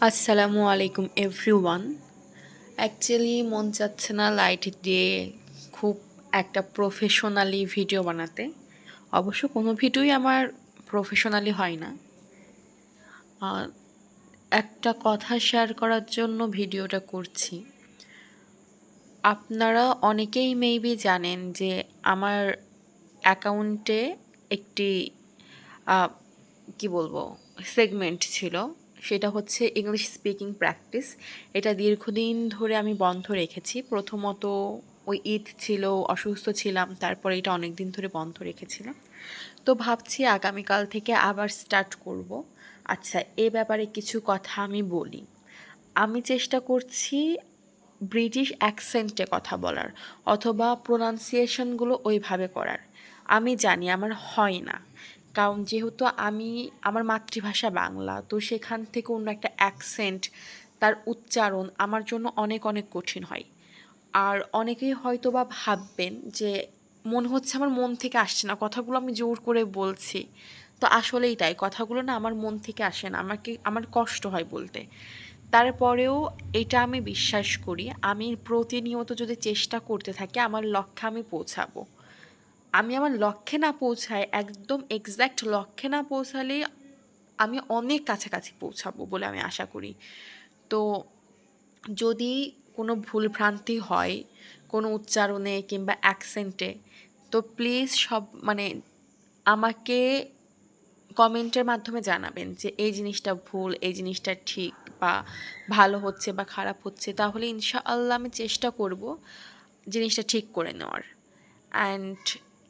আসসালামু আলাইকুম everyone. Actually মন চাচ্ছে না লাইট দিয়ে খুব একটা প্রফেশনালি ভিডিও বানাতে। অবশ্য কোনো ভিডিওই আমার প্রফেশনালি হয় না। আহ, একটা কথা শেয়ার করার জন্য ভিডিওটা করছি। আপনারা অনেকেই মেবি জানেন যে আমার অ্যাকাউন্টে একটি আহ, কি বলবো সেগমেন্ট ছিল, সেটা হচ্ছে ইংলিশ স্পিকিং প্র্যাকটিস। এটা দীর্ঘদিন ধরে আমি বন্ধ রেখেছি। প্রথমত ওই ঈদ ছিল, অসুস্থ ছিলাম, তারপরে এটা অনেক দিন ধরে বন্ধ রেখেছিলাম। তো ভাবছি আগামীকাল থেকে আবার স্টার্ট করব। আচ্ছা, এ ব্যাপারে কিছু কথা আমি বলি। আমি চেষ্টা করছি ব্রিটিশ অ্যাকসেন্টে কথা বলার, অথবা প্রোনাউন্সিয়েশনগুলো ওইভাবে করার। আমি জানি আমার হয় না, কারণ যেহেতু আমার মাতৃভাষা বাংলা, তো সেখান থেকে অন্য একটা অ্যাকসেন্ট, তার উচ্চারণ আমার জন্য অনেক অনেক কঠিন হয়। আর অনেকেই হয়তো বা ভাববেন যে মনে হচ্ছে আমার মন থেকে আসছে না, কথাগুলো আমি জোর করে বলছি। তো আসলেই তাই, কথাগুলো না আমার মন থেকে আসে না, আমার কষ্ট হয় বলতে। তারপরেও এটা আমি বিশ্বাস করি, আমি প্রতিনিয়ত যদি চেষ্টা করতে থাকি আমার লক্ষ্যে আমি পৌঁছাবো। আমি আমার লক্ষ্যে না পৌঁছাই, একদম এক্স্যাক্ট লক্ষ্যে না পৌঁছালে আমি অনেক কাছাকাছি পৌঁছাবো বলে আমি আশা করি। তো যদি কোনো ভুলভ্রান্তি হয় কোনো উচ্চারণে কিংবা অ্যাকসেন্টে, তো প্লিজ আমাকে কমেন্টের মাধ্যমে জানাবেন যে এই জিনিসটা ভুল, এই জিনিসটা ঠিক, বা ভালো হচ্ছে বা খারাপ হচ্ছে। তাহলে ইনশাআল্লাহ আমি চেষ্টা করব জিনিসটা ঠিক করে নেওয়ার। অ্যান্ড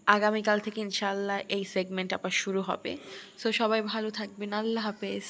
আগামীকাল থেকে ইনশাআল্লাহ এই সেগমেন্ট আবার শুরু হবে। সো সবাই ভালো থাকবেন। আল্লাহ হাফেজ।